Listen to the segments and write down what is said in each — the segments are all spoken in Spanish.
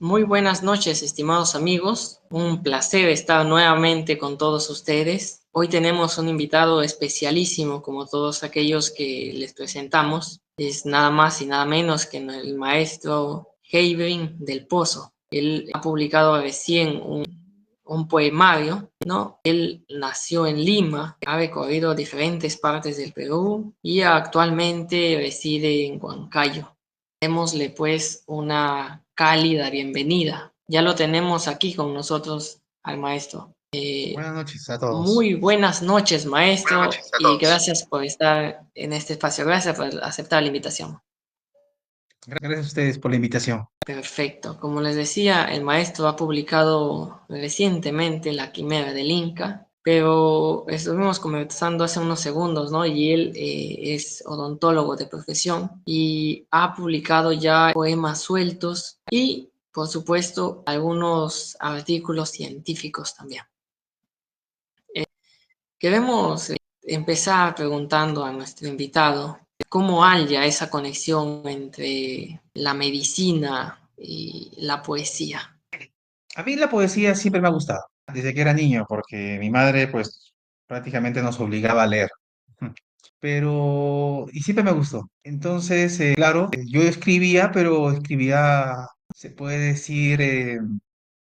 Muy buenas noches, estimados amigos. Un placer estar nuevamente con todos ustedes. Hoy tenemos un invitado especialísimo, como todos aquellos que les presentamos. Es nada más y nada menos que el maestro Heibring del Pozo. Él ha publicado recién un poemario, ¿no? Él nació en Lima, ha recorrido diferentes partes del Perú y actualmente reside en Huancayo. Démosle pues una cálida bienvenida. Ya lo tenemos aquí con nosotros al maestro. Buenas noches a todos. Muy buenas noches, Buenas maestro, noches a y todos. gracias por estar en este espacio. Gracias por aceptar la invitación. Gracias a ustedes por la invitación. Perfecto. Como les decía, el maestro ha publicado recientemente La Quimera del Inca, pero estuvimos conversando hace unos segundos, ¿no? Y él es odontólogo de profesión y ha publicado ya poemas sueltos y, por supuesto, algunos artículos científicos también. Queremos empezar preguntando a nuestro invitado cómo halla esa conexión entre la medicina y la poesía. A mí la poesía siempre me ha gustado, desde que era niño, porque mi madre pues prácticamente nos obligaba a leer. Pero, y siempre me gustó. Entonces, claro, yo escribía, pero escribía, se puede decir,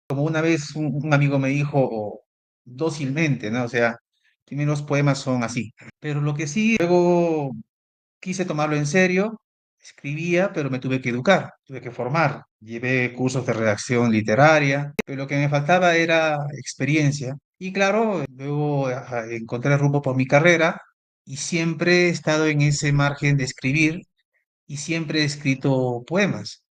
como una vez un amigo me dijo, dócilmente, ¿no? O sea, primero los poemas son así. Pero lo que sí, luego quise tomarlo en serio, escribía, pero me tuve que educar, tuve que formar. Llevé cursos de redacción literaria, pero lo que me faltaba era experiencia. Y claro, luego encontré rumbo por mi carrera y siempre he estado en ese margen de escribir y siempre he escrito poemas,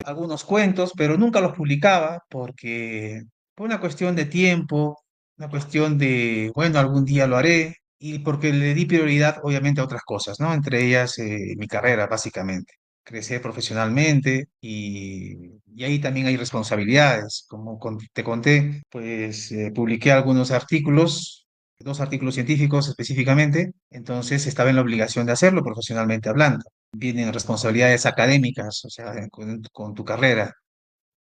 algunos cuentos, pero nunca los publicaba porque por una cuestión de tiempo, una cuestión de, bueno, algún día lo haré, y porque le di prioridad, obviamente, a otras cosas, ¿no? Entre ellas, mi carrera, básicamente. Crecer profesionalmente y ahí también hay responsabilidades. Como te conté, pues publiqué algunos artículos, dos artículos científicos específicamente, entonces estaba en la obligación de hacerlo profesionalmente hablando. Vienen responsabilidades académicas, o sea, con tu carrera.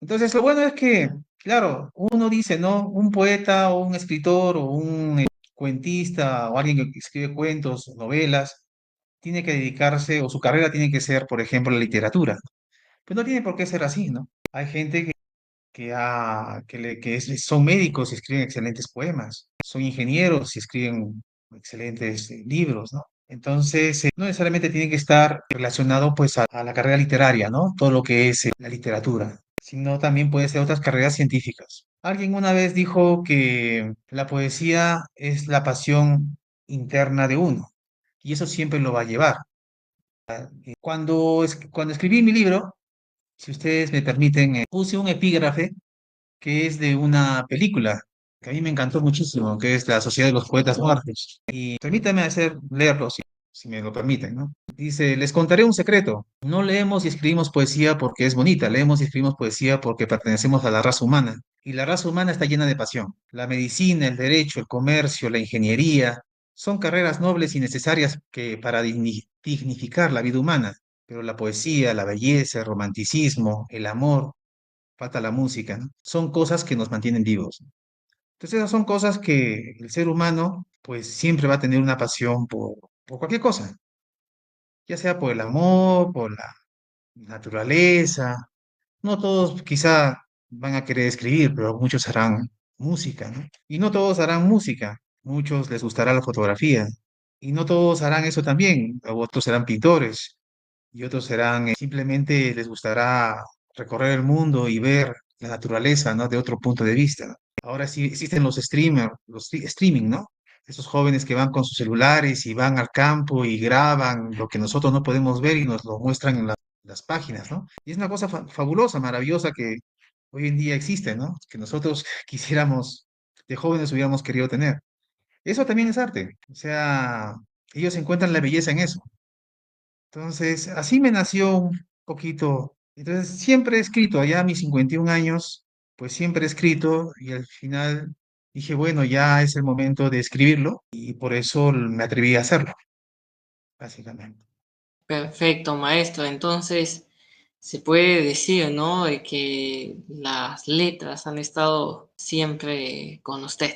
Entonces, lo bueno es que, claro, uno dice, ¿no? Un poeta o un escritor o un cuentista o alguien que escribe cuentos, novelas, tiene que dedicarse o su carrera tiene que ser, por ejemplo, la literatura. Pues no tiene por qué ser así, ¿no? Hay gente son médicos y escriben excelentes poemas, son ingenieros y escriben excelentes libros, ¿no? Entonces, no necesariamente tiene que estar relacionado pues a la carrera literaria, ¿no? Todo lo que es la literatura, sino también puede ser otras carreras científicas. Alguien una vez dijo que la poesía es la pasión interna de uno y eso siempre lo va a llevar. Cuando escribí mi libro, si ustedes me permiten, puse un epígrafe que es de una película que a mí me encantó muchísimo, que es La Sociedad de los Poetas Muertos. Y permítanme leerlo, si me lo permiten, ¿no? Dice, les contaré un secreto. No leemos y escribimos poesía porque es bonita, leemos y escribimos poesía porque pertenecemos a la raza humana. Y la raza humana está llena de pasión. La medicina, el derecho, el comercio, la ingeniería, son carreras nobles y necesarias que para dignificar la vida humana. Pero la poesía, la belleza, el romanticismo, el amor, falta la música, ¿no? Son cosas que nos mantienen vivos. Entonces, esas son cosas que el ser humano, pues siempre va a tener una pasión por cualquier cosa, ya sea por el amor, por la naturaleza. No todos quizá van a querer escribir, pero muchos harán música, ¿no? Y no todos harán música, muchos les gustará la fotografía, y no todos harán eso también, otros serán pintores, y otros serán, simplemente les gustará recorrer el mundo y ver la naturaleza, ¿no? De otro punto de vista. Ahora sí existen los streamers, streaming, ¿no? Esos jóvenes que van con sus celulares y van al campo y graban lo que nosotros no podemos ver y nos lo muestran en las páginas, ¿no? Y es una cosa fabulosa, maravillosa que hoy en día existe, ¿no? Que nosotros quisiéramos, de jóvenes hubiéramos querido tener. Eso también es arte. O sea, ellos encuentran la belleza en eso. Entonces, así me nació un poquito. Entonces, siempre he escrito, allá a mis 51 años, pues siempre he escrito y al final dije, bueno, ya es el momento de escribirlo y por eso me atreví a hacerlo, básicamente. Perfecto, maestro. Entonces, se puede decir, ¿no? De que las letras han estado siempre con usted.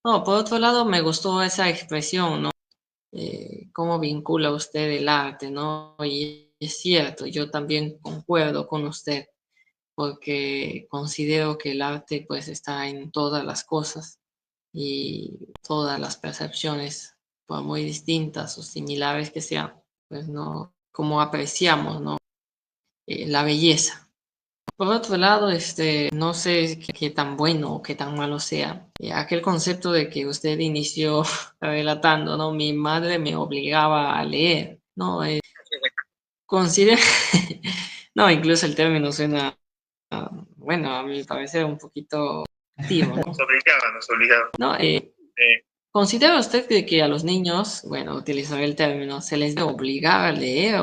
No, por otro lado, me gustó esa expresión, ¿no? Cómo vincula usted el arte, ¿no? Y es cierto, yo también concuerdo con usted, porque considero que el arte pues está en todas las cosas y todas las percepciones, por muy distintas o similares que sean, pues no, como apreciamos, ¿no? La belleza. Por otro lado, no sé qué tan bueno o qué tan malo sea. Aquel concepto de que usted inició relatando, ¿no? Mi madre me obligaba a leer, ¿no? Considero, no, incluso el término suena, bueno, a mi parecer un poquito activo, ¿no? Nos obligaba. ¿No? ¿Considera usted que a los niños, bueno, utilizaré el término, se les debe obligar a leer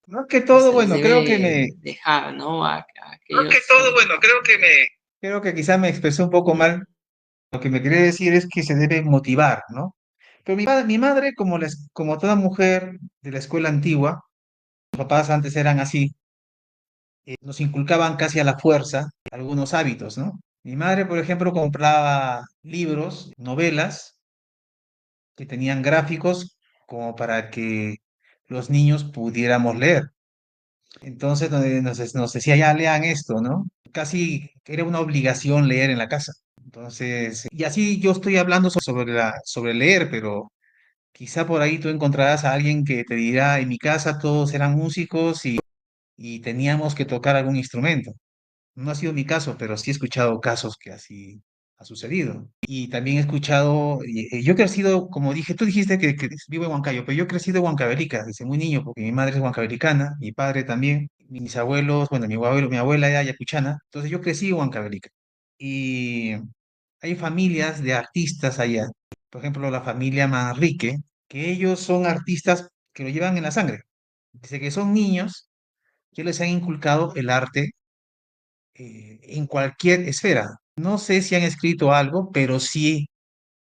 Más que o todo, se les bueno, creo que debe dejar, ¿no? A más que aquellos, todo, bueno, creo que quizá me expresé un poco mal. Lo que me quería decir es que se debe motivar, ¿no? Pero mi madre, como toda mujer de la escuela antigua, los papás antes eran así, nos inculcaban casi a la fuerza algunos hábitos, ¿no? Mi madre, por ejemplo, compraba libros, novelas, que tenían gráficos como para que los niños pudiéramos leer. Entonces nos decía, ya lean esto, ¿no? Casi era una obligación leer en la casa. Entonces, y así yo estoy hablando sobre leer, pero quizá por ahí tú encontrarás a alguien que te dirá, en mi casa todos eran músicos y teníamos que tocar algún instrumento. No ha sido mi caso, pero sí he escuchado casos que así ha sucedido. Y también he escuchado, yo he crecido, como dije, tú dijiste que vivo en Huancayo, pero yo he crecido en Huancavelica desde muy niño, porque mi madre es huancavelicana, mi padre también, mis abuelos, bueno, mi abuela era yacuchana, entonces yo crecí en Huancavelica. Y hay familias de artistas allá, por ejemplo, la familia Manrique, que ellos son artistas que lo llevan en la sangre. Desde que son niños, ya les han inculcado el arte en cualquier esfera. No sé si han escrito algo, pero sí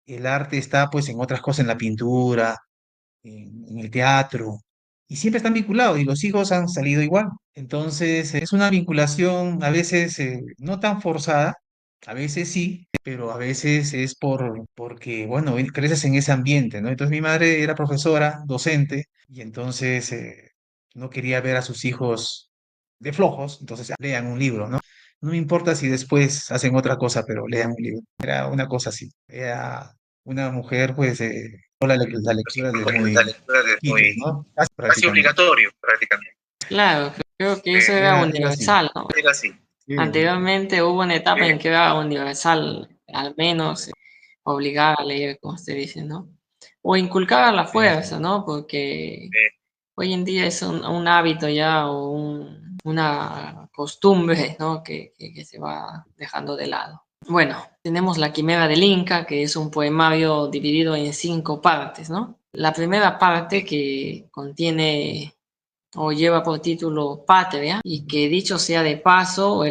el arte está pues en otras cosas, en la pintura, en el teatro, y siempre están vinculados y los hijos han salido igual. Entonces es una vinculación a veces no tan forzada, a veces sí, pero a veces es porque, bueno, creces en ese ambiente, ¿no? Entonces mi madre era profesora, docente, y entonces no quería ver a sus hijos de flojos, entonces lean un libro, ¿no? No me importa si después hacen otra cosa, pero lean un libro. Era una cosa así. Era una mujer, pues, la lectura de la muy lectura es chiquitos, muy ¿no? Casi casi prácticamente. obligatorio prácticamente. Claro, creo que eso era Era así. universal, ¿no? Era así. Sí, Anteriormente hubo una etapa en que era universal, al menos obligar a leer, como usted dice, ¿no? O inculcar a la sí, sí. fuerza, ¿no? Porque hoy en día es un hábito ya o una costumbre, ¿no? Que se va dejando de lado. Bueno, tenemos La Quimera del Inca, que es un poemario dividido en 5 partes, ¿no? La primera parte que contiene o lleva por título Patria, y que dicho sea de paso,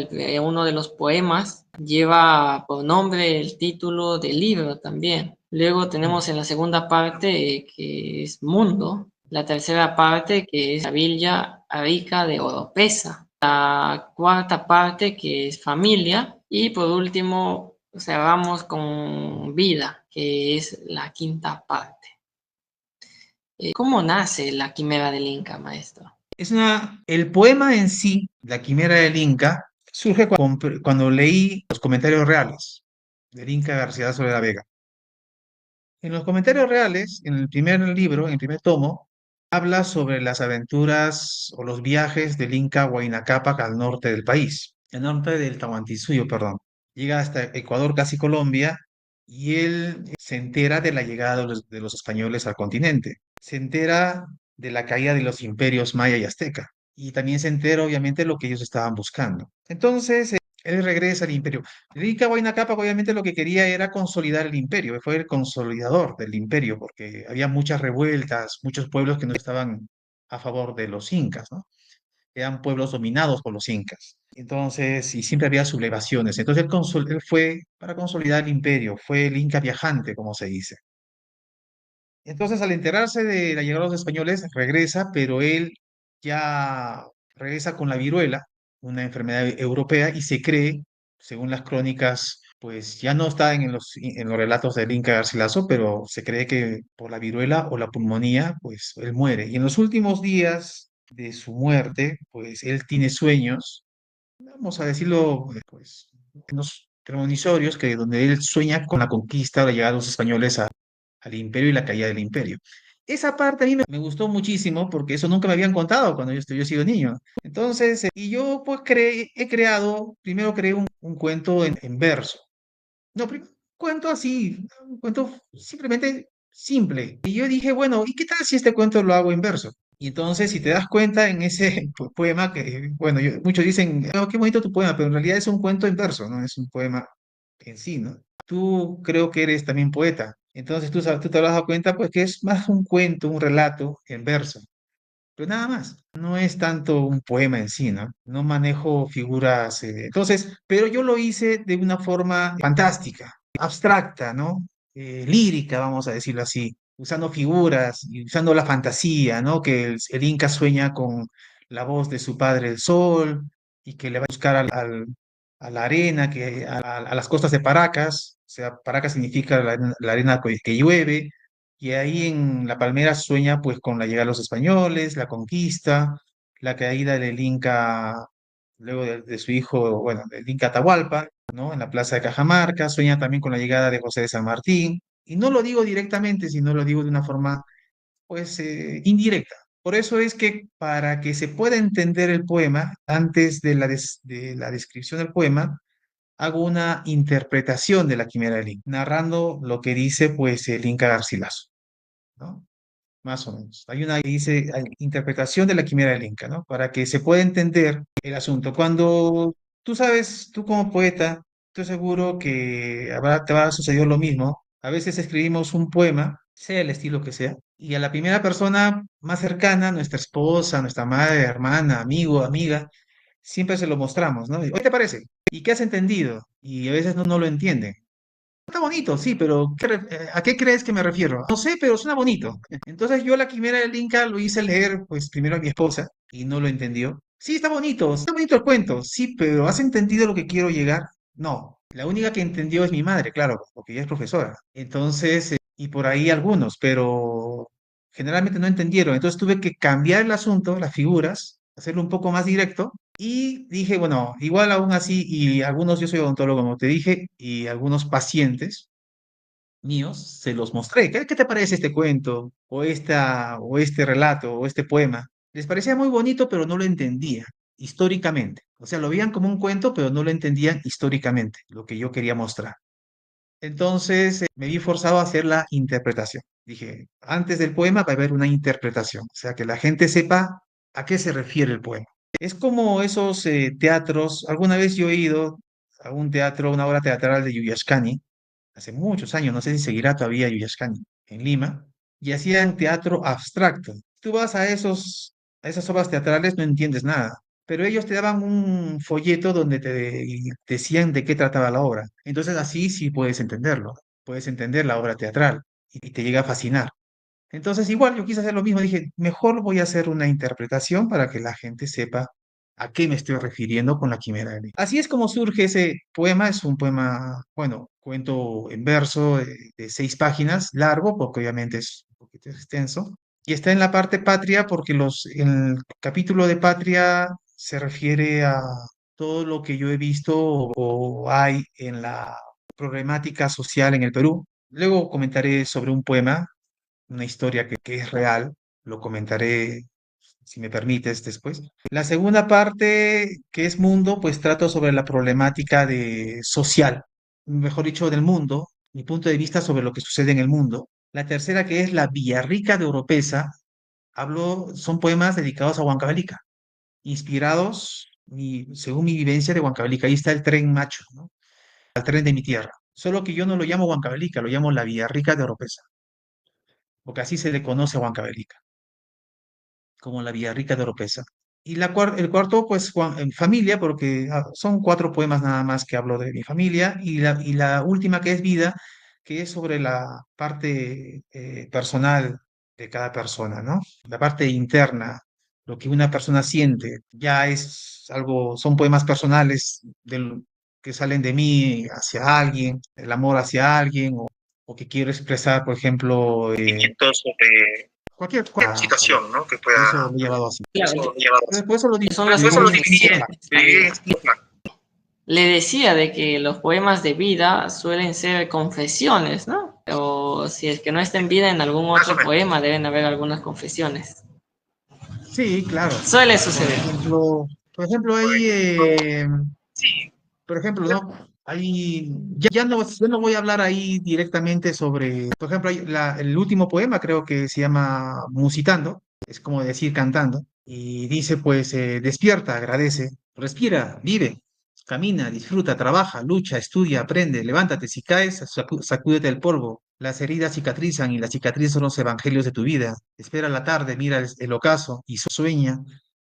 uno de los poemas lleva por nombre el título del libro también. Luego tenemos en la segunda parte que es Mundo, la tercera parte que es la Villa Rica de Oropesa, la cuarta parte que es Familia y por último cerramos con Vida, que es la quinta parte. ¿Cómo nace la Quimera del Inca, maestro? El poema en sí, La Quimera del Inca, surge cuando leí los comentarios reales del Inca Garcilaso de la Vega. En los comentarios reales, en el primer libro, en el primer tomo, habla sobre las aventuras o los viajes del Inca Huayna Cápac al norte del país, al norte del Tahuantinsuyo, perdón. Llega hasta Ecuador, casi Colombia, y él se entera de la llegada de los españoles al continente. Se entera de la caída de los imperios maya y azteca. Y también se entera, obviamente, de lo que ellos estaban buscando. Entonces, él regresa al imperio. El Inca Huayna Cápac obviamente lo que quería era consolidar el imperio, fue el consolidador del imperio, porque había muchas revueltas, muchos pueblos que no estaban a favor de los incas, ¿no? Eran pueblos dominados por los incas. Entonces, y siempre había sublevaciones. Entonces, él fue para consolidar el imperio, fue el inca viajante, como se dice. Entonces, al enterarse de la llegada de los españoles, regresa, pero él ya regresa con la viruela, una enfermedad europea, y se cree, según las crónicas, pues ya no está en los relatos del Inca Garcilaso, pero se cree que por la viruela o la pulmonía, pues él muere. Y en los últimos días de su muerte, pues él tiene sueños, vamos a decirlo, pues, unos premonisorios, que donde él sueña con la conquista o la llegada de los españoles al imperio y la caída del imperio. Esa parte a mí me gustó muchísimo porque eso nunca me habían contado cuando yo he sido niño. Entonces, y yo pues primero creé un cuento en verso. No, cuento así, un cuento simplemente simple. Y yo dije, bueno, ¿y qué tal si este cuento lo hago en verso? Y entonces, si te das cuenta en ese poema, que, bueno, muchos dicen, "Oh, qué bonito tu poema", pero en realidad es un cuento en verso, no es un poema en sí, ¿no? Tú creo que eres también poeta, entonces tú te habrás dado cuenta, pues, que es más un cuento, un relato en verso. Pero nada más, no es tanto un poema en sí, ¿no? No manejo figuras, entonces, pero yo lo hice de una forma fantástica, abstracta, ¿no? Lírica, vamos a decirlo así, usando figuras y usando la fantasía, ¿no? Que el Inca sueña con la voz de su padre el sol y que le va a buscar a la arena, a las costas de Paracas, o sea, Paracas significa la arena que llueve, y ahí en La Palmera sueña pues con la llegada de los españoles, la conquista, la caída del Inca, luego de su hijo, bueno, del Inca Atahualpa, ¿no? En la plaza de Cajamarca, sueña también con la llegada de José de San Martín. Y no lo digo directamente, sino lo digo de una forma pues indirecta. Por eso es que para que se pueda entender el poema, antes de la descripción del poema, hago una interpretación de la Quimera del Inca, narrando lo que dice pues el Inca Garcilaso, ¿no? Más o menos. Hay una que dice interpretación de la quimera del Inca, ¿no? Para que se pueda entender el asunto. Cuando tú sabes, tú como poeta, estoy seguro que te va a suceder lo mismo. A veces escribimos un poema, sea el estilo que sea, y a la primera persona más cercana, nuestra esposa, nuestra madre, hermana, amigo, amiga, siempre se lo mostramos, ¿no? ¿Qué te parece? ¿Y qué has entendido? Y a veces no lo entienden. Está bonito, sí, pero ¿a qué crees que me refiero? No sé, pero suena bonito. Entonces yo la quimera del Inca lo hice leer, pues primero a mi esposa y no lo entendió. Sí, está bonito el cuento, sí, pero ¿has entendido lo que quiero llegar? No. La única que entendió es mi madre, claro, porque ella es profesora. Entonces, y por ahí algunos, pero generalmente no entendieron. Entonces tuve que cambiar el asunto, las figuras, hacerlo un poco más directo y dije, bueno, igual aún así, y algunos, yo soy odontólogo, como te dije, y algunos pacientes míos se los mostré. ¿Qué te parece este cuento, o este relato, o este poema? Les parecía muy bonito, pero no lo entendía históricamente. O sea, lo veían como un cuento, pero no lo entendían históricamente, lo que yo quería mostrar. Entonces, me vi forzado a hacer la interpretación. Dije, antes del poema va a haber una interpretación, o sea, que la gente sepa a qué se refiere el poema. Es como esos teatros. Alguna vez yo he ido a un teatro, una obra teatral de Yuyashkani, hace muchos años, no sé si seguirá todavía Yuyashkani, en Lima, y hacían teatro abstracto. Tú vas a esas obras teatrales, no entiendes nada, pero ellos te daban un folleto donde te decían de qué trataba la obra. Entonces así sí puedes entenderlo, puedes entender la obra teatral y te llega a fascinar. Entonces, igual yo quise hacer lo mismo, dije, mejor voy a hacer una interpretación para que la gente sepa a qué me estoy refiriendo con la quimera de Ley. Así es como surge ese poema. Es un poema, bueno, cuento en verso de 6 páginas, largo, porque obviamente es un poquito extenso, y está en la parte patria porque el capítulo de patria se refiere a todo lo que yo he visto o hay en la problemática social en el Perú. Luego comentaré sobre un poema, una historia que es real, lo comentaré si me permites después. La segunda parte, que es mundo, pues trato sobre la problemática social, mejor dicho, del mundo, mi punto de vista sobre lo que sucede en el mundo. La tercera, que es la Villarrica de Oropesa, son poemas dedicados a Huancavelica, inspirados, según mi vivencia de Huancavelica. Ahí está el tren macho, ¿no? El tren de mi tierra. Solo que yo no lo llamo Huancavelica, lo llamo la Villarrica de Oropesa, porque así se le conoce a Huancavelica, como la Villarrica de Oropesa. Y el cuarto, pues, en familia, porque son 4 poemas nada más que hablo de mi familia, y la última, que es vida, que es sobre la parte personal de cada persona, ¿no? La parte interna, lo que una persona siente. Ya es algo, son poemas personales que salen de mí hacia alguien, el amor hacia alguien, o que quiero expresar, por ejemplo, cualquier situación, ¿no? Que pueda. Por eso lo he llevado así. Claro, Por eso lo son digo. las Por eso lo cosas dividí en conscientes también. Le decía de que los poemas de vida suelen ser confesiones, ¿no? O si es que no está en vida, en algún otro poema deben haber algunas confesiones. Sí, claro. Suele Por suceder. ejemplo, hay, por ejemplo, ¿no? Ahí, ya no voy a hablar ahí directamente sobre, por ejemplo, el último poema creo que se llama Musitando, es como decir cantando, y dice pues, despierta, agradece, respira, vive, camina, disfruta, trabaja, lucha, estudia, aprende, levántate, si caes, sacúdete el polvo, las heridas cicatrizan y las cicatrices son los evangelios de tu vida, espera la tarde, mira el ocaso y sueña,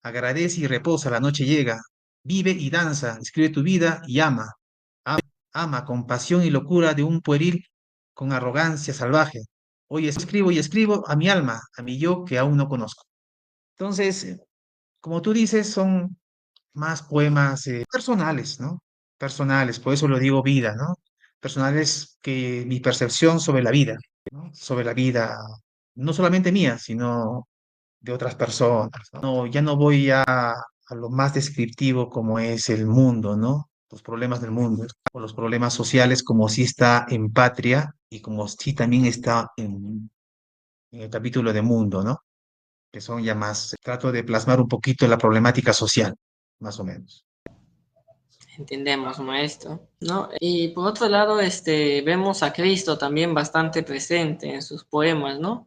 agradece y reposa, la noche llega, vive y danza, escribe tu vida y ama. Ama con pasión y locura de un pueril con arrogancia salvaje. Hoy escribo y escribo a mi alma, a mi yo que aún no conozco. Entonces, como tú dices, son más poemas personales, ¿no? Personales, por eso lo digo vida, ¿no? Personales que mi percepción sobre la vida, ¿no? Sobre la vida, no solamente mía, sino de otras personas. No, ya no voy a lo más descriptivo como es el mundo, ¿no? Los problemas del mundo, o los problemas sociales como sí está en Patria y como sí también está en el capítulo de Mundo, ¿no? Que son ya más, trato de plasmar un poquito la problemática social, más o menos. Entendemos, maestro, ¿no? Y por otro lado, vemos a Cristo también bastante presente en sus poemas, ¿no?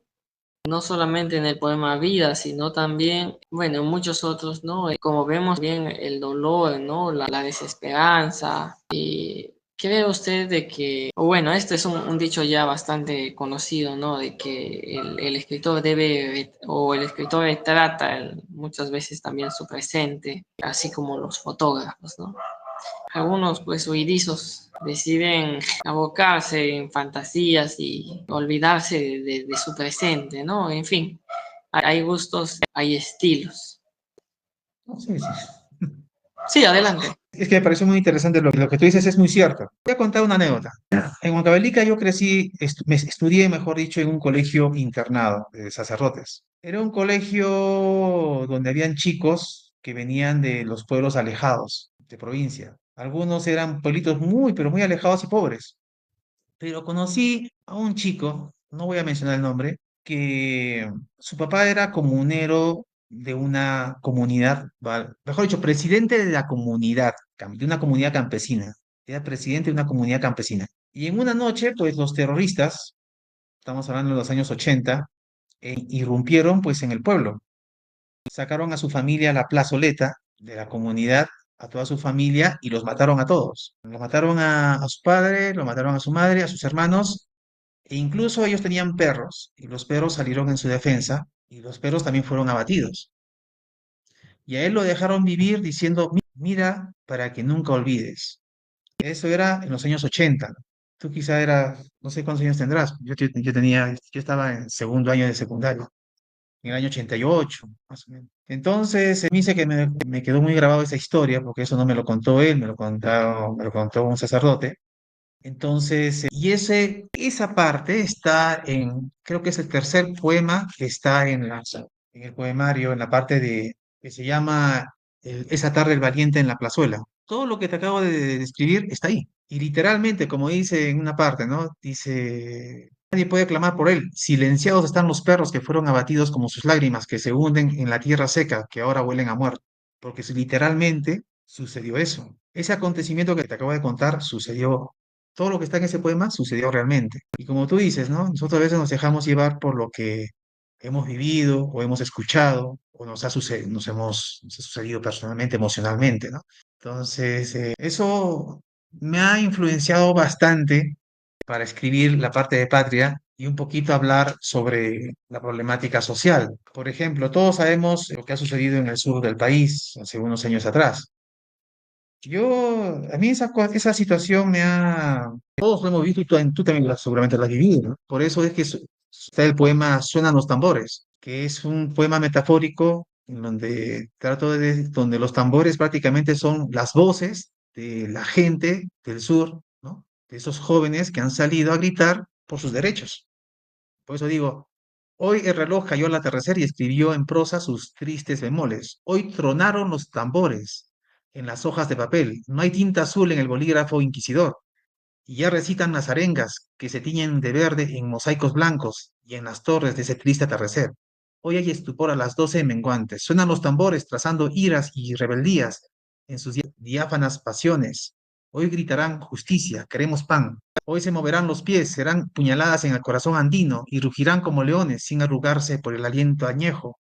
No solamente en el poema Vida, sino también, bueno, en muchos otros, ¿no? Como vemos bien el dolor, ¿no? La desesperanza. Y ¿cree usted de que, o bueno, este es un dicho ya bastante conocido, ¿no? De que el escritor debe, o el escritor retrata muchas veces también su presente, así como los fotógrafos, ¿no? Algunos, pues, huidizos deciden abocarse en fantasías y olvidarse de su presente, ¿no? En fin, hay gustos, hay estilos. No, sí, sí. Sí, adelante. Es que me pareció muy interesante lo que tú dices, es muy cierto. Voy a contar una anécdota. En Huancavelica yo crecí, estudié, mejor dicho, en un colegio internado de sacerdotes. Era un colegio donde habían chicos que venían de los pueblos alejados, de provincia. Algunos eran pueblitos muy, pero muy alejados y pobres. Pero conocí a un chico, no voy a mencionar el nombre, que su papá era comunero de una comunidad, mejor dicho, presidente de la comunidad, de una comunidad campesina. Era presidente de una comunidad campesina. Y en una noche, pues los terroristas, estamos hablando de los años 80, irrumpieron pues en el pueblo. Sacaron a su familia a la plazoleta de la comunidad, a toda su familia, y los mataron a todos. Los mataron a su padre, lo mataron a su madre, a sus hermanos, e incluso ellos tenían perros, y los perros salieron en su defensa, y los perros también fueron abatidos. Y a él lo dejaron vivir diciendo, mira, para que nunca olvides. Eso era en los años 80. Tú quizá eras, no sé cuántos años tendrás, yo estaba en segundo año de secundaria, en el año 88, más o menos. Entonces, me dice que me quedó muy grabado esa historia, porque eso no me lo contó él, me lo contó un sacerdote. Entonces, esa parte está creo que es el tercer poema que está en el poemario, en la parte que se llama Esa tarde el valiente en la plazuela. Todo lo que te acabo de describir está ahí. Y literalmente, como dice en una parte, ¿no? Dice, nadie puede clamar por él. Silenciados están los perros que fueron abatidos como sus lágrimas, que se hunden en la tierra seca, que ahora huelen a muerto. Porque literalmente sucedió eso. Ese acontecimiento que te acabo de contar sucedió, todo lo que está en ese poema sucedió realmente. Y como tú dices, ¿no? Nosotros a veces nos dejamos llevar por lo que hemos vivido o hemos escuchado o nos ha sucedido personalmente, emocionalmente, ¿no? Entonces, eso me ha influenciado bastante para escribir la parte de Patria y un poquito hablar sobre la problemática social. Por ejemplo, todos sabemos lo que ha sucedido en el sur del país hace unos años atrás. A mí esa situación todos lo hemos visto y tú también seguramente lo has vivido, ¿no? Por eso es que está el poema Suenan los tambores, que es un poema metafórico en donde donde los tambores prácticamente son las voces de la gente del sur, ¿no? De esos jóvenes que han salido a gritar por sus derechos. Por eso digo, hoy el reloj cayó al atardecer y escribió en prosa sus tristes bemoles. Hoy tronaron los tambores en las hojas de papel. No hay tinta azul en el bolígrafo inquisidor. Y ya recitan las arengas que se tiñen de verde en mosaicos blancos y en las torres de ese triste atardecer. Hoy hay estupor a las 12 menguantes. Suenan los tambores trazando iras y rebeldías en sus diáfanas pasiones. Hoy gritarán justicia, queremos pan. Hoy se moverán los pies, serán puñaladas en el corazón andino y rugirán como leones sin arrugarse por el aliento añejo,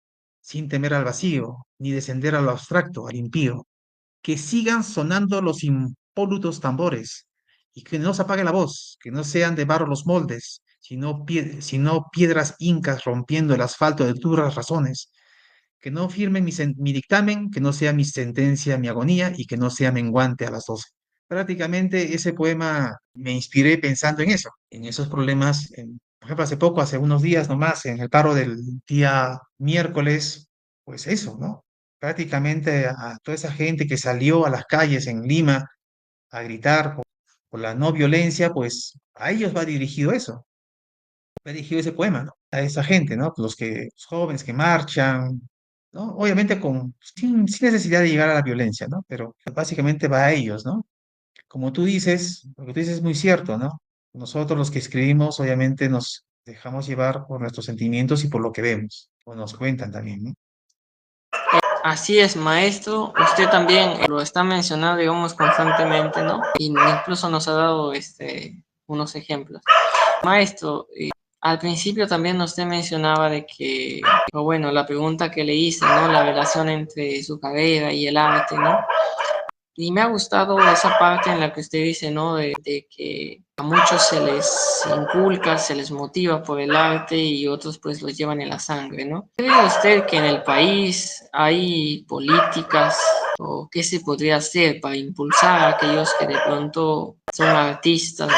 sin temer al vacío, ni descender a lo abstracto, al impío. Que sigan sonando los impolutos tambores y que no se apague la voz, que no sean de barro los moldes, sino piedras incas rompiendo el asfalto de duras razones, que no firmen mi dictamen, que no sea mi sentencia, mi agonía y que no sea menguante a las 12. Prácticamente ese poema me inspiré pensando en eso, en esos problemas. Por ejemplo, hace poco, hace unos días nomás, en el paro del día miércoles, pues eso, ¿no? Prácticamente a toda esa gente que salió a las calles en Lima a gritar por la no violencia, pues a ellos va dirigido eso, va dirigido ese poema, ¿no? A esa gente, ¿no? Los jóvenes que marchan, ¿no? Obviamente sin necesidad de llegar a la violencia, ¿no? Pero básicamente va a ellos, ¿no? Como tú dices, lo que tú dices es muy cierto, ¿no? Nosotros los que escribimos, obviamente nos dejamos llevar por nuestros sentimientos y por lo que vemos, o nos cuentan también, ¿no? Así es, maestro. Usted también lo está mencionando, digamos, constantemente, ¿no? Y incluso nos ha dado unos ejemplos. Maestro, al principio también usted mencionaba de que, o bueno, la pregunta que le hice, ¿no? La relación entre su carrera y el arte, ¿no? Y me ha gustado esa parte en la que usted dice, ¿no? De que a muchos se les inculca, se les motiva por el arte y otros pues los llevan en la sangre, ¿no? ¿Cree usted que en el país hay políticas o qué se podría hacer para impulsar a aquellos que de pronto son artistas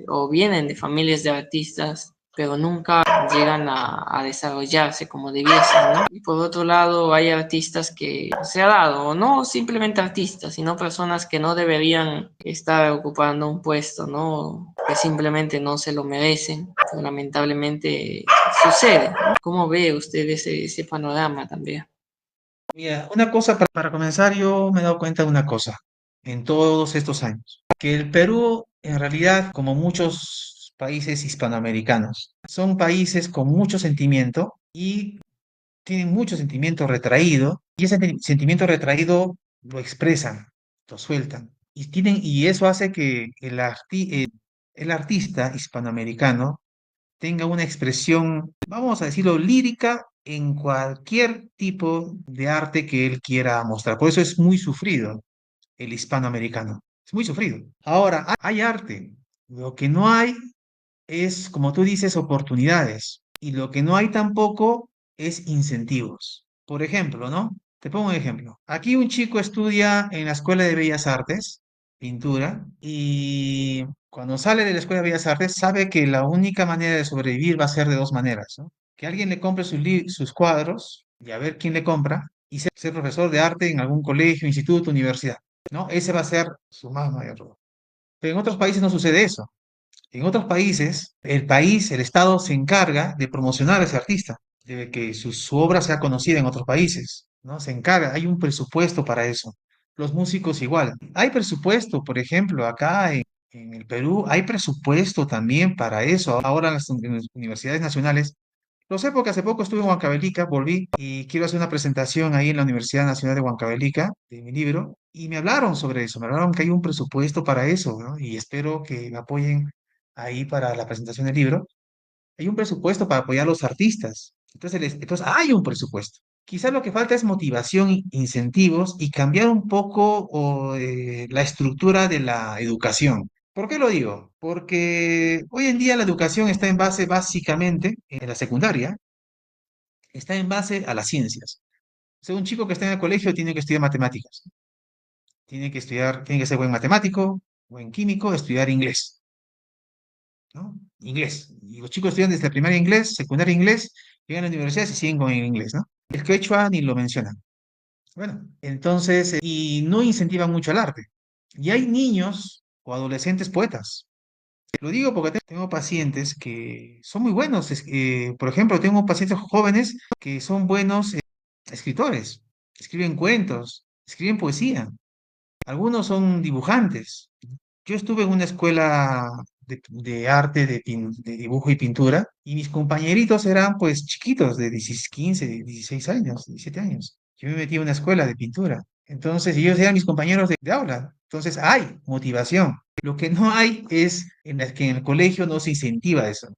o vienen de familias de artistas, pero nunca llegan a desarrollarse como debiesen, ¿no? Y por otro lado, hay artistas que se ha dado, o no simplemente artistas, sino personas que no deberían estar ocupando un puesto, ¿no? Que simplemente no se lo merecen, pero lamentablemente sucede, ¿no? ¿Cómo ve usted ese panorama también? Mira, una cosa para comenzar, yo me he dado cuenta de una cosa en todos estos años, que el Perú, en realidad, como muchos países hispanoamericanos, son países con mucho sentimiento y tienen mucho sentimiento retraído, y ese sentimiento retraído lo expresan, lo sueltan, y eso hace que el artista hispanoamericano tenga una expresión, vamos a decirlo, lírica en cualquier tipo de arte que él quiera mostrar. Por eso es muy sufrido el hispanoamericano. Es muy sufrido. Ahora, hay arte. Lo que no hay es, como tú dices, oportunidades. Y lo que no hay tampoco es incentivos. Por ejemplo, ¿no? Te pongo un ejemplo. Aquí un chico estudia en la Escuela de Bellas Artes, pintura, y cuando sale de la Escuela de Bellas Artes sabe que la única manera de sobrevivir va a ser de dos maneras, ¿no? Que alguien le compre sus cuadros y a ver quién le compra, y ser profesor de arte en algún colegio, instituto, universidad, ¿no? Ese va a ser su más mayor logro. Pero en otros países no sucede eso. En otros países, el Estado se encarga de promocionar a ese artista, de que su obra sea conocida en otros países, ¿no? Se encarga, hay un presupuesto para eso. Los músicos igual. Hay presupuesto, por ejemplo, en el Perú, hay presupuesto también para eso. Ahora en las universidades nacionales, lo sé porque hace poco estuve en Huancavelica, volví y quiero hacer una presentación ahí en la Universidad Nacional de Huancavelica de mi libro y me hablaron sobre eso, me hablaron que hay un presupuesto para eso, ¿no? Y espero que me apoyen ahí para la presentación del libro. Hay un presupuesto para apoyar a los artistas. Entonces hay un presupuesto. Quizás lo que falta es motivación, incentivos y cambiar un poco la estructura de la educación. ¿Por qué lo digo? Porque hoy en día la educación está en base básicamente, en la secundaria, está en base a las ciencias. O sea, un chico que está en el colegio tiene que estudiar matemáticas, tiene que ser buen matemático, buen químico, estudiar inglés, ¿no? Inglés. Y los chicos estudian desde la primaria inglés, secundaria inglés, llegan a la universidad y siguen con el inglés, ¿no? El quechua ni lo mencionan. Bueno, entonces, y no incentivan mucho el arte. Y hay niños o adolescentes poetas. Lo digo porque tengo pacientes que son muy buenos. Por ejemplo, tengo pacientes jóvenes que son buenos escritores. Escriben cuentos, escriben poesía. Algunos son dibujantes. Yo estuve en una escuela de arte, de dibujo y pintura, y mis compañeritos eran pues chiquitos, de 16, 15, 16 años, 17 años. Yo me metí en una escuela de pintura. Entonces, ellos eran mis compañeros de aula. Entonces, hay motivación. Lo que no hay es que en el colegio no se incentiva eso.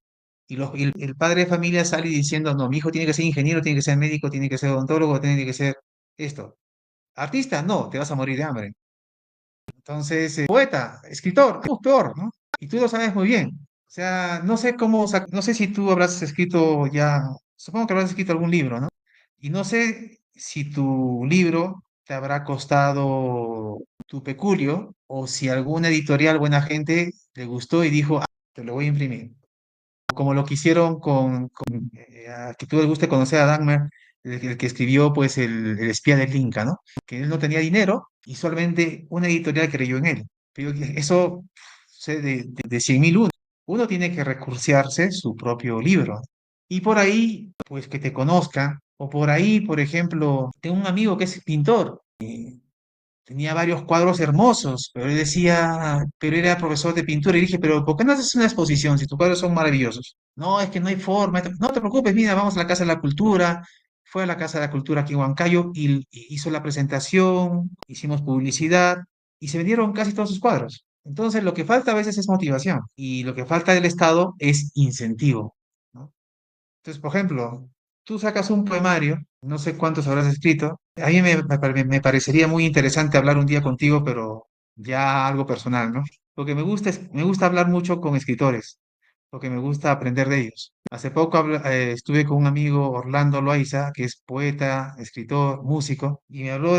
Y el padre de familia sale diciendo, no, mi hijo tiene que ser ingeniero, tiene que ser médico, tiene que ser odontólogo, tiene que ser esto. Artista, no, te vas a morir de hambre. Entonces, poeta, escritor, algo peor, ¿no? Y tú lo sabes muy bien. O sea, no sé cómo, no sé si tú habrás escrito ya, supongo que habrás escrito algún libro, ¿no? Y no sé si tu libro te habrá costado tu peculio o si alguna editorial buena gente le gustó y dijo, ah, te lo voy a imprimir como lo que hicieron a que tú le guste conocer a Dagmar, el que escribió pues el espía del Inca, ¿no? Que él no tenía dinero y solamente una editorial creyó en él. Pero eso, sé, de 100.000 uno tiene que recursearse su propio libro. Y por ahí, pues que te conozca, o por ahí, por ejemplo, tengo un amigo que es pintor. Tenía varios cuadros hermosos, pero él decía, pero era profesor de pintura. Y dije, pero ¿por qué no haces una exposición si tus cuadros son maravillosos? No, es que no hay forma. No te preocupes, mira, vamos a la Casa de la Cultura. Fue a la Casa de la Cultura aquí en Huancayo y hizo la presentación, hicimos publicidad y se vendieron casi todos sus cuadros. Entonces, lo que falta a veces es motivación y lo que falta del Estado es incentivo, ¿no? Entonces, por ejemplo, tú sacas un poemario, no sé cuántos habrás escrito. A mí me parecería muy interesante hablar un día contigo, pero ya algo personal, ¿no? Lo que me gusta hablar mucho con escritores, porque me gusta aprender de ellos. Hace poco estuve con un amigo, Orlando Loaiza, que es poeta, escritor, músico, y me habló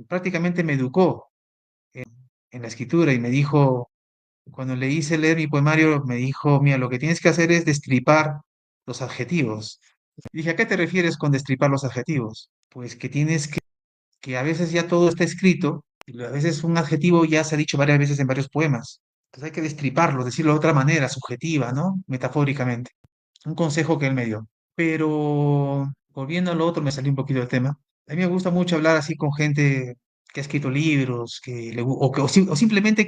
prácticamente me educó en la escritura y me dijo, cuando le hice leer mi poemario, me dijo, mira, lo que tienes que hacer es destripar los adjetivos. Y dije, ¿a qué te refieres con destripar los adjetivos? Pues que que a veces ya todo está escrito, y a veces un adjetivo ya se ha dicho varias veces en varios poemas. Entonces hay que destriparlo, decirlo de otra manera, subjetiva, ¿no? Metafóricamente. Un consejo que él me dio. Pero volviendo a lo otro, me salí un poquito del tema. A mí me gusta mucho hablar así con gente que ha escrito libros, o simplemente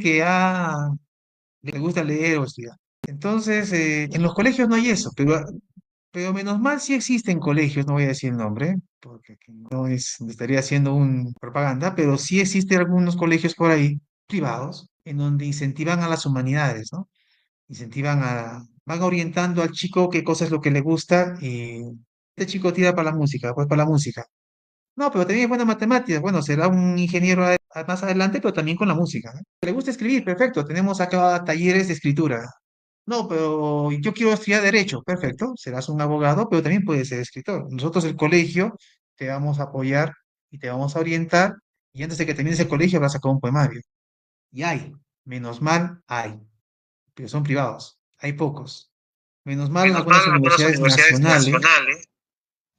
le gusta leer o estudiar. Entonces, en los colegios no hay eso, pero menos mal sí existen colegios, no voy a decir el nombre, porque aquí no estaría haciendo un propaganda, pero sí existen algunos colegios por ahí, privados, en donde incentivan a las humanidades, ¿no? Van orientando al chico qué cosa es lo que le gusta y este chico tira para la música, pues para la música. No, pero también es buena matemáticas. Bueno, será un ingeniero más adelante, pero también con la música, ¿no? ¿Le gusta escribir? Perfecto. Tenemos acá talleres de escritura. No, pero yo quiero estudiar derecho. Perfecto. Serás un abogado, pero también puedes ser escritor. Nosotros, el colegio, te vamos a apoyar y te vamos a orientar. Y antes de que termines el colegio, vas a sacar un poemario. Y hay, menos mal, hay, pero son privados. Hay pocos. Menos mal, Menos algunas mal, algunas universidades universidades nacionales nacionales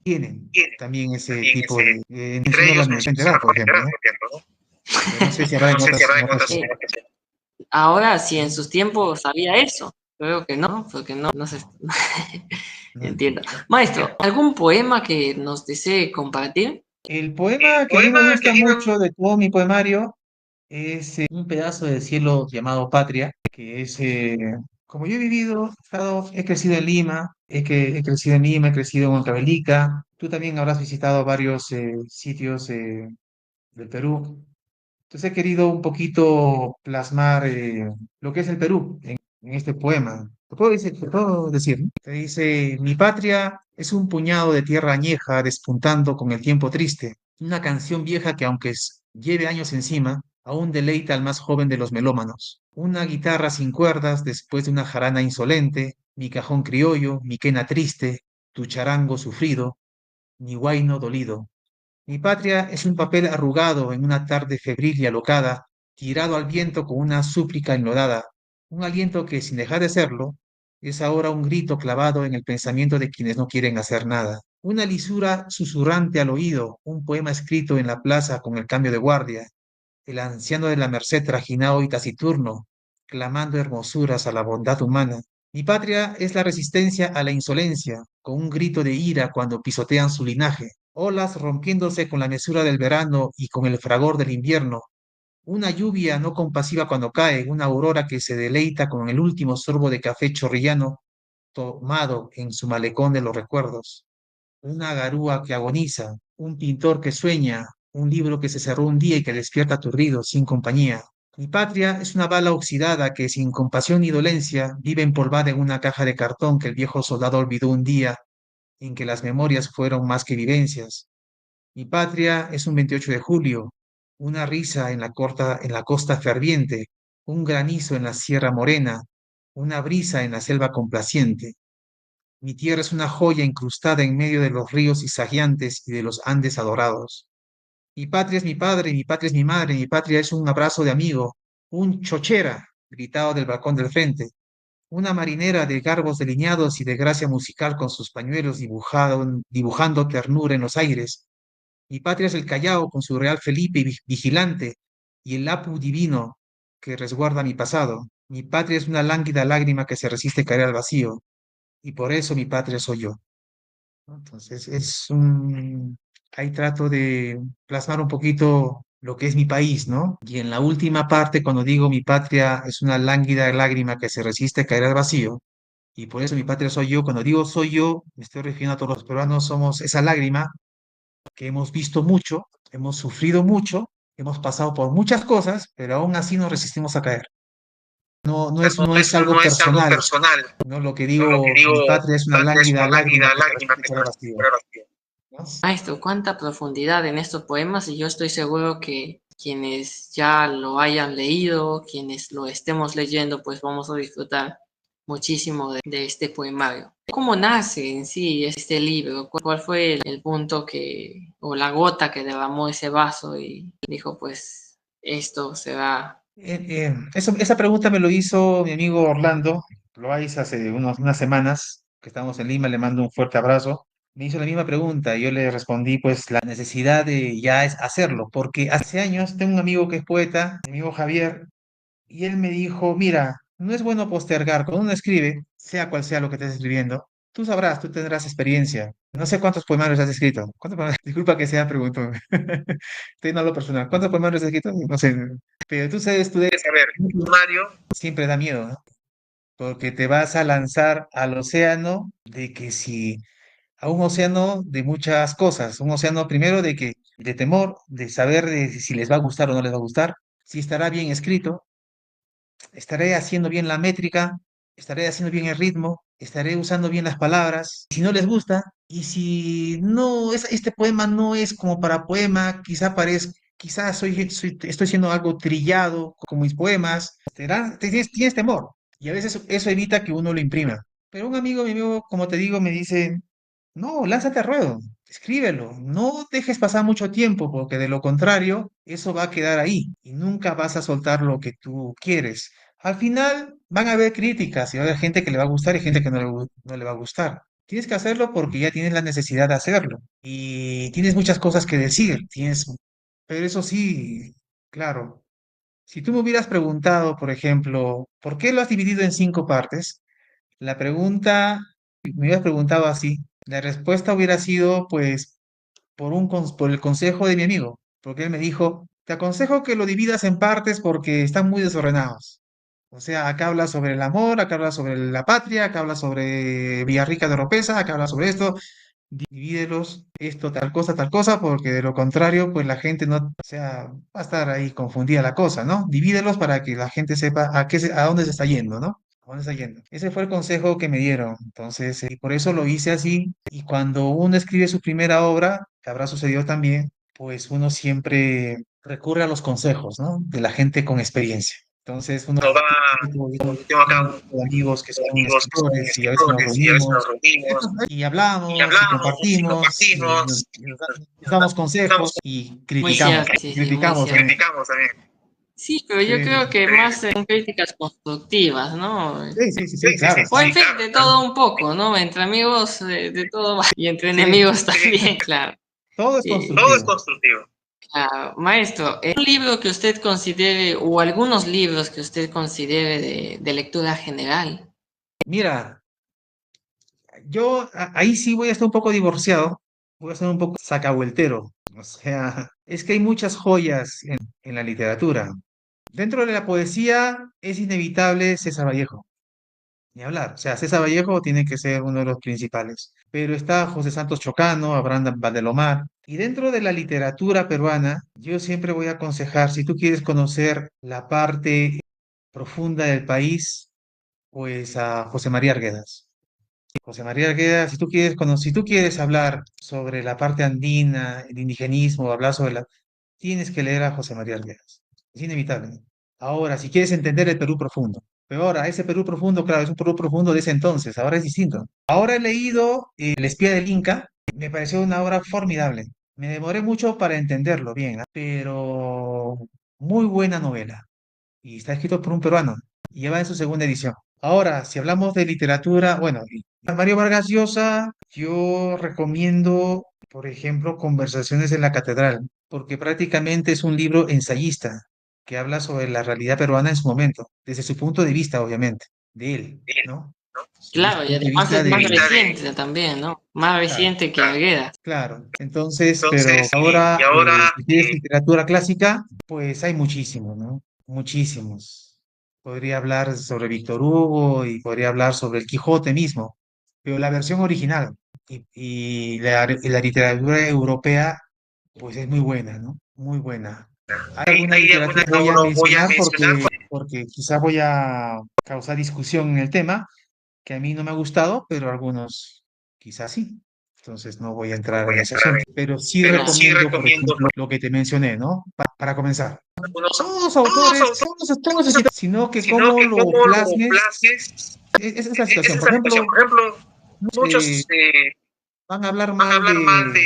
tienen tienen también ese también tipo ese, menciono entre la ellos Universidad menciono Integral, la por ejemplo, Frontera, ¿no? por ejemplo, ¿no? Pero no sé si habrá No sé si habrá en en otras. otras. Ahora, si en sus tiempos había eso, creo que no, porque no se ¿No? entiendo. Maestro, ¿algún poema que nos desee compartir? El El poema que a mí poema me que a gusta mí me mucho de todo mi poemario es un pedazo del cielo llamado Patria, que es, como yo he vivido, he crecido en Lima, he crecido en Lima, he crecido en Huancavelica, tú también habrás visitado varios sitios del Perú. Entonces he querido un poquito plasmar lo que es el Perú en este poema. Te puedo decir, ¿no? Te dice, mi patria es un puñado de tierra añeja despuntando con el tiempo triste. Una canción vieja que aunque lleve años encima, aún deleita al más joven de los melómanos. Una guitarra sin cuerdas después de una jarana insolente, mi cajón criollo, mi quena triste, tu charango sufrido, mi guayno dolido. Mi patria es un papel arrugado en una tarde febril y alocada, tirado al viento con una súplica enlodada, un aliento que, sin dejar de serlo, es ahora un grito clavado en el pensamiento de quienes no quieren hacer nada, una lisura susurrante al oído, un poema escrito en la plaza con el cambio de guardia, el anciano de la Merced trajinado y taciturno, clamando hermosuras a la bondad humana. Mi patria es la resistencia a la insolencia, con un grito de ira cuando pisotean su linaje, olas rompiéndose con la mesura del verano y con el fragor del invierno, una lluvia no compasiva cuando cae, una aurora que se deleita con el último sorbo de café chorrillano tomado en su malecón de los recuerdos, una garúa que agoniza, un pintor que sueña, un libro que se cerró un día y que despierta aturdido, sin compañía. Mi patria es una bala oxidada que sin compasión ni dolencia vive empolvada en una caja de cartón que el viejo soldado olvidó un día en que las memorias fueron más que vivencias. Mi patria es un 28 de julio, una risa en la costa ferviente, un granizo en la Sierra Morena, una brisa en la selva complaciente. Mi tierra es una joya incrustada en medio de los ríos isagiantes y de los Andes adorados. Mi patria es mi padre, mi patria es mi madre, mi patria es un abrazo de amigo, un chochera gritado del balcón del frente, una marinera de garbos delineados y de gracia musical con sus pañuelos dibujando ternura en los aires. Mi patria es el Callao con su Real Felipe vigilante y el Apu divino que resguarda mi pasado. Mi patria es una lánguida lágrima que se resiste a caer al vacío y por eso mi patria soy yo, ¿no? Entonces, ahí trato de plasmar un poquito lo que es mi país, ¿no? Y en la última parte, cuando digo mi patria es una lánguida lágrima que se resiste a caer al vacío, y por eso mi patria soy yo, cuando digo soy yo, me estoy refiriendo a todos los peruanos, somos esa lágrima que hemos visto mucho, hemos sufrido mucho, hemos pasado por muchas cosas, pero aún así nos resistimos a caer. No es algo No es algo personal, personal, ¿no? Lo que no lo que digo, mi digo, patria es mi una patria es lánguida una lágrima lánguida que se lágrima resiste que a se caer al resiste vacío, al vacío. ¿no? Maestro, cuánta profundidad en estos poemas y yo estoy seguro que quienes ya lo hayan leído, quienes lo estemos leyendo, pues vamos a disfrutar muchísimo de este poemario. ¿Cómo nace en sí este libro? ¿Cuál fue el punto que, o la gota que derramó ese vaso y dijo, pues esto se va? Esa pregunta me lo hizo mi amigo Orlando Loaiza hace unas semanas que estamos en Lima, le mando un fuerte abrazo. Me hizo la misma pregunta y yo le respondí pues la necesidad de ya es hacerlo, porque hace años tengo un amigo que es poeta, mi amigo Javier, y él me dijo, mira, no es bueno postergar, cuando uno escribe, sea cual sea lo que estés escribiendo, tú sabrás, tú tendrás experiencia. No sé cuántos poemarios has escrito. Disculpa que sea pregunto. Estoy en lo personal. ¿Cuántos poemarios has escrito? No sé. Pero tú debes saber. Mario, Siempre da miedo, ¿no? Porque te vas a lanzar al océano de que si, a un océano de muchas cosas, un océano primero de temor, de saber de si les va a gustar o no les va a gustar, si estará bien escrito, estaré haciendo bien la métrica, estaré haciendo bien el ritmo, estaré usando bien las palabras. Si no les gusta, y si no, este poema no es como para poema, quizás estoy siendo algo trillado con mis poemas, tienes temor. Y a veces eso evita que uno lo imprima. Pero mi amigo, como te digo, me dice, no, lánzate a ruedo, escríbelo, no dejes pasar mucho tiempo, porque de lo contrario, eso va a quedar ahí y nunca vas a soltar lo que tú quieres. Al final van a haber críticas y va a haber gente que le va a gustar y gente que no le va a gustar. Tienes que hacerlo porque ya tienes la necesidad de hacerlo y tienes muchas cosas que decir, pero eso sí, claro, si tú me hubieras preguntado, por ejemplo, ¿por qué lo has dividido en 5 partes? La pregunta, me hubieras preguntado así, la respuesta hubiera sido, pues, por el consejo de mi amigo, porque él me dijo, te aconsejo que lo dividas en partes porque están muy desordenados. O sea, acá habla sobre el amor, acá habla sobre la patria, acá habla sobre Villarrica de Oropesa, acá habla sobre esto. Divídelos, esto, tal cosa, porque de lo contrario, pues la gente no, o sea, va a estar ahí confundida la cosa, ¿no? Divídelos para que la gente sepa a dónde se está yendo, ¿no? ¿A dónde está yendo? Ese fue el consejo que me dieron. Entonces, y por eso lo hice así. Y cuando uno escribe su primera obra, que habrá sucedido también, pues uno siempre recurre a los consejos, ¿no? De la gente con experiencia. Entonces, uno, va, yo tengo acá tengo amigos que son amigos que son escritores y a veces nos escritores y a veces nos reunimos reunimos y y hablamos y hablamos y compartimos y compartimos y nos damos consejos damos y Muy cierto, criticamos, sí, sí, muy criticamos cierto. también. criticamos también. Sí, pero yo Sí, creo que más son críticas constructivas, ¿no? sí, claro, O en claro. fin, de todo un poco, ¿no? Entre amigos de todo va. Y entre Sí, enemigos también, claro. todo es Todo es constructivo. constructivo. Claro. Maestro, un libro que usted considere, o algunos libros que usted considere de lectura general. Mira, yo ahí sí voy a estar un poco divorciado, voy a estar un poco sacavueltero. O sea, es que hay muchas joyas en la literatura. Dentro de la poesía es inevitable César Vallejo, ni hablar. O sea, César Vallejo tiene que ser uno de los principales. Pero está José Santos Chocano, Abraham Valdelomar. Y dentro de la literatura peruana, yo siempre voy a aconsejar, si tú quieres conocer la parte profunda del país, pues a José María Arguedas. José María Arguedas, si tú quieres hablar sobre la parte andina, el indigenismo, hablar sobre la... Tienes que leer a José María Arguedas. Es inevitable. Ahora, si quieres entender el Perú profundo. Pero ahora, ese Perú profundo, claro, es un Perú profundo de ese entonces, ahora es distinto. Ahora he leído El espía del Inca, me pareció una obra formidable. Me demoré mucho para entenderlo bien, ¿ah? Pero muy buena novela. Y está escrito por un peruano. Y ya va en su segunda edición. Ahora, si hablamos de literatura, bueno, y Mario Vargas Llosa, yo recomiendo, por ejemplo, Conversaciones en la Catedral, porque prácticamente es un libro ensayista que habla sobre la realidad peruana en su momento, desde su punto de vista, obviamente, de él, ¿no? Desde su Claro, y punto de además vista es más de... reciente también, ¿no? Más Claro, reciente que Arguedas. claro. Entonces, pero ahora, si quieres literatura clásica, pues hay muchísimos, ¿no? Muchísimos. Podría hablar sobre Víctor Hugo y podría hablar sobre el Quijote mismo, pero la versión original y la literatura europea, pues es muy buena, ¿no? Muy buena. Hay alguna Hay algunas literatura que que voy a no voy a mencionar mencionar. porque quizá voy a causar discusión en el tema, que a mí no me ha gustado, pero a algunos quizás sí. Entonces no voy a entrar en ese asunto. Pero sí Pero sí recomiendo, por recomiendo ejemplo, lo que te mencioné, ¿no? Para comenzar. algunos Todos los todos autores, autores, todos los escritores, sino que sino cómo que lo cómo lo plasmes, plasmes. esa es la Esa situación. es Por la situación. ejemplo, Por ejemplo, eh, muchos van a hablar van a mal hablar mal de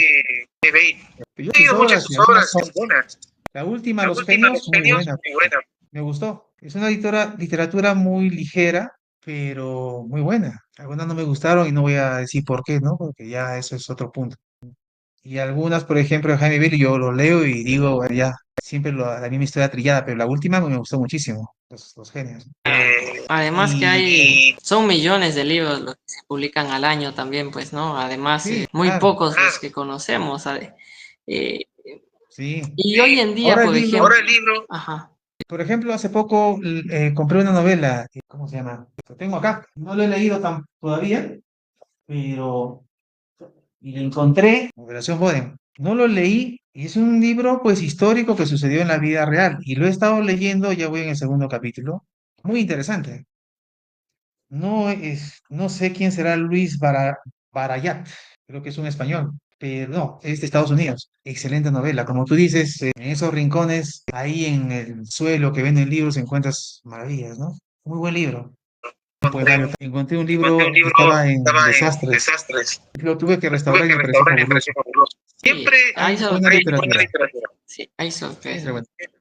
Bale. de yo, He sus leído muchas obras, de y sus algunas obras, son, son buenas. la última, La Los última, Genios, Los muy Genios, buena. muy buena. Me gustó. Es una literatura muy ligera, pero muy buena. Algunas no me gustaron y no voy a decir por qué, ¿no? Porque ya eso es otro punto. Y algunas, por ejemplo, de Jaime Bailey, yo lo leo y digo, bueno, ya, siempre la misma historia trillada, pero la última me gustó muchísimo, los genios. Además que Y son millones de libros los que se publican al año también, pues, ¿no? Además, sí, muy claro, pocos los que conocemos, ¿sabe? Eh, sí. y hoy en día, Ahora el por ejemplo, libro, ahora el libro, ajá, por ejemplo, hace poco compré una novela, ¿cómo se llama? Lo tengo acá, no lo he leído todavía, pero y lo encontré, Operación Boden. No lo leí y es un libro pues histórico que sucedió en la vida real y lo he estado leyendo, ya voy en el segundo capítulo. Muy interesante. No sé quién será Luis Barayat, creo que es un español, pero no, es de Estados Unidos. Excelente novela. Como tú dices, en esos rincones, ahí en el suelo que venden libros, encuentras maravillas, ¿no? Muy buen libro. Un poemario. Encontré un encontré un libro que libro estaba que en estaba en desastres. desastres. Lo tuve que Lo tuve restaurar y que me pareció restaurar y me pareció fabuloso. fabuloso. Siempre Hay buena hay buena literatura. literatura. Sí, hay Siempre sorpresas. buena. Siempre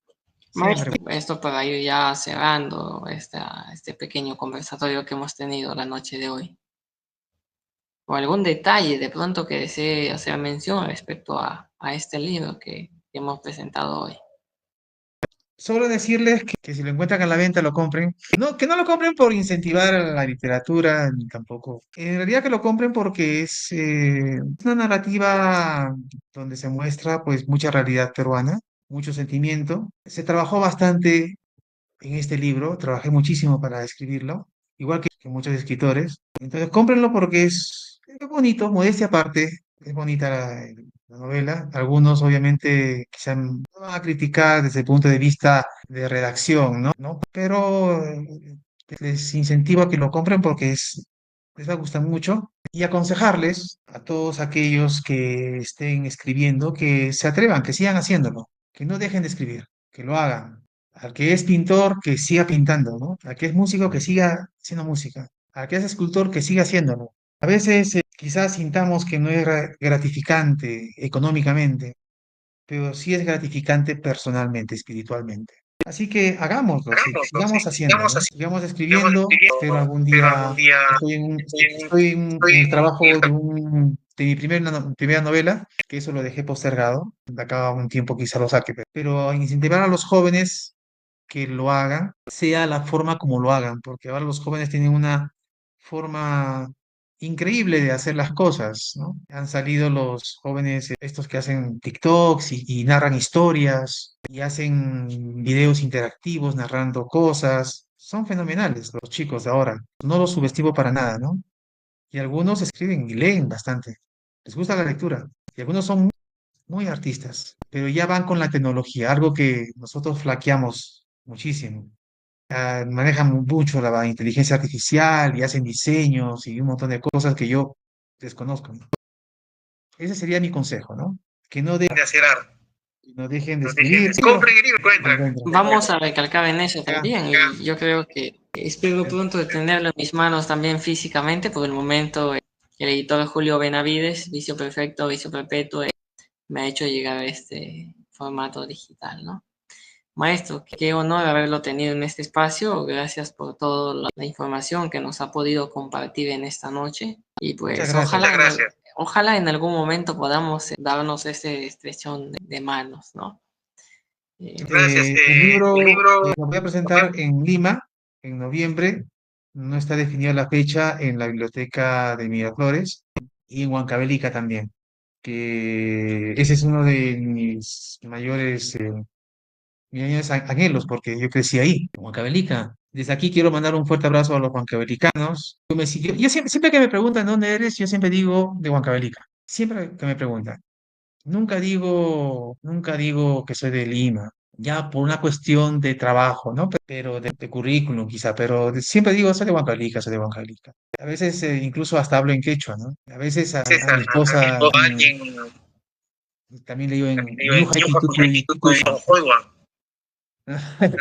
Maestro, buena. esto para ir ya cerrando este pequeño conversatorio que hemos tenido la noche de hoy. ¿O algún detalle de pronto que desee hacer mención respecto a este libro que hemos presentado hoy? Solo decirles que si lo encuentran a la venta, lo compren. No, que no lo compren por incentivar a la literatura, ni tampoco. En realidad que lo compren porque es una narrativa donde se muestra pues mucha realidad peruana, mucho sentimiento. Se trabajó bastante en este libro, trabajé muchísimo para escribirlo, igual que muchos escritores. Entonces, cómprenlo porque es bonito, modestia aparte, es bonita la novela. Algunos, obviamente, quizá no van a criticar desde el punto de vista de redacción, ¿no? Pero les incentivo a que lo compren porque les va a gustar mucho y aconsejarles a todos aquellos que estén escribiendo que se atrevan, que sigan haciéndolo, que no dejen de escribir, que lo hagan. Al que es pintor, que siga pintando, ¿no? Al que es músico, que siga haciendo música. Al que es escultor, que siga haciéndolo. A veces quizás sintamos que no es gratificante económicamente, pero sí es gratificante personalmente, espiritualmente. Así que hagámoslo, sigamos haciendo, Sigamos ¿no? así, Sigamos sigamos escribiendo. Espero escribiendo, algún pero día, algún día en el estoy trabajo de mi primera novela, que eso lo dejé postergado. De acá a un tiempo quizá lo saque, pero incentivar a los jóvenes que lo hagan, sea la forma como lo hagan, porque ahora los jóvenes tienen una forma increíble de hacer las cosas, ¿no? Han salido los jóvenes, estos que hacen TikToks y narran historias y hacen videos interactivos narrando cosas. Son fenomenales los chicos de ahora. No los subestimo para nada, ¿no? Y algunos escriben y leen bastante. Les gusta la lectura. Y algunos son muy artistas, pero ya van con la tecnología, algo que nosotros flaqueamos muchísimo. Manejan mucho la inteligencia artificial y hacen diseños y un montón de cosas que yo desconozco, ¿no? Ese sería mi consejo, ¿no? Que no, de hacer arte. no dejen de No dejen escribir, de pero compren el libro, encuentran. Vamos a recalcar en eso ya, también y yo creo que espero pronto de tenerlo en mis manos también físicamente. Por el momento, el editor Julio Benavides, Vicio Perfecto, Vicio Perpetuo, me ha hecho llegar a este formato digital, ¿no? Maestro, qué honor haberlo tenido en este espacio. Gracias por toda la información que nos ha podido compartir en esta noche. Y muchas pues gracias. ojalá en algún momento podamos darnos ese estrechón de manos, ¿no? Gracias. El El libro libro lo voy a presentar en Lima en noviembre. No está definida la fecha en la biblioteca de Miraflores y en Huancavelica también, que ese es uno de mis mayores anhelos, porque yo crecí ahí, en Huancavelica. Desde aquí quiero mandar un fuerte abrazo a los huancavelicanos. Yo siempre que me preguntan dónde eres, yo siempre digo de Huancavelica. Siempre que me preguntan. Nunca digo que soy de Lima, ya por una cuestión de trabajo, ¿no? Pero de currículum quizá, pero siempre digo soy de Huancavelica, soy de Huancavelica. A veces incluso hasta hablo en quechua, ¿no? A veces a mi a mi esposa esposa, alguien también le digo en vive en Ñuja Ñuqa, Kitukuy. Juegua.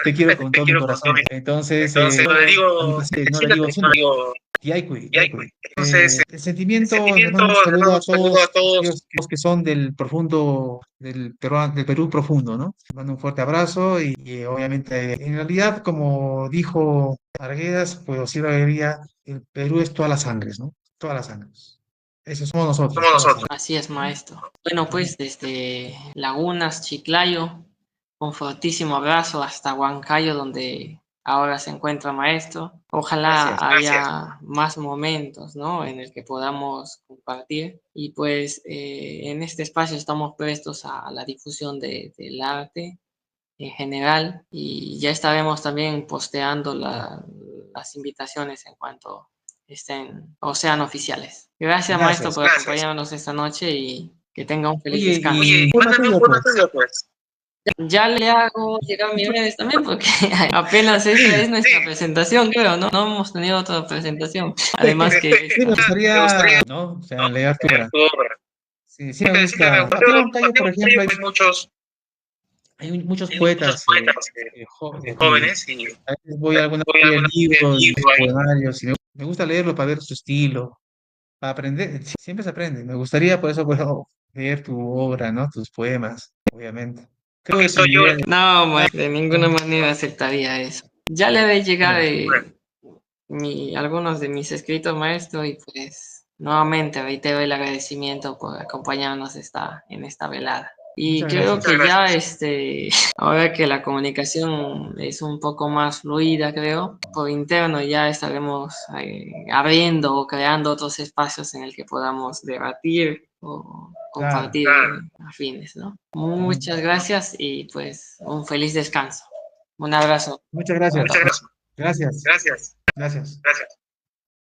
Te quiero con Te todo mi quiero con todo corazón. mi... Entonces, Entonces, no le a mi digo, clase no le digo siéntate, no Suna, le digo, Yaycuy, ya, Yaycuy. entonces, El el sentimiento, les sentimiento, mando un les saludo mando a un saludo a todos todos. aquellos que son del profundo, del Perú profundo, ¿no? Les mando un fuerte abrazo obviamente, en realidad, como dijo Arguedas, pues sí diría, el Perú es todas las sangres, ¿no? Todas las sangres. Eso somos nosotros, Somos todas las nosotros. sangres. Así es, maestro. Bueno, Ujú. pues desde Lagunas, Chiclayo, un fortísimo abrazo hasta Huancayo, donde ahora se encuentra maestro. Ojalá Gracias. haya más momentos, ¿no? En el que podamos compartir. Y pues en este espacio estamos prestos a la difusión del arte en general y ya estaremos también posteando las invitaciones en cuanto estén o sean oficiales. Gracias, maestro, Gracias. por acompañarnos esta noche y que tenga un feliz Oye, descanso. y Oye, un tema mándame un tuyo, poema pues. tuyo, pues. Ya le hago llegar mis redes también porque apenas esta Sí, es nuestra presentación, creo, ¿no? No hemos tenido otra presentación. Además que sí, me Me gustaría, gustaría, ¿no? O sea, ¿no? leer tu Leer obra. tu obra. Sí, sí me Siempre me gusta. gustó. Aquí en Huancayo, por ejemplo, Hay muchos, hay muchos hay muchos poetas poetas y jóvenes y a veces voy a alguna voy a feria de alguna libros, libro ahí. poemarios, y me gusta leerlo para ver su estilo, para aprender. Siempre se aprende. Me gustaría, por eso, bueno, leer tu obra, ¿no? Tus poemas, obviamente. Creo Aquí que tu estoy yo. idea no, maestro, de ninguna manera aceptaría eso. Ya le haré llegar bueno, algunos de mis escritos, maestro, y pues nuevamente reitero el agradecimiento por acompañarnos en esta velada. Y muchas creo gracias. que ya ahora que la comunicación es un poco más fluida, creo, por interno ya estaremos abriendo o creando otros espacios en el que podamos debatir o Claro. compartir afines, ¿no? Ujú. Muchas gracias y pues un feliz descanso. Un abrazo Muchas a gracias. Muchas todos. gracias. Gracias. Gracias. Gracias. Gracias.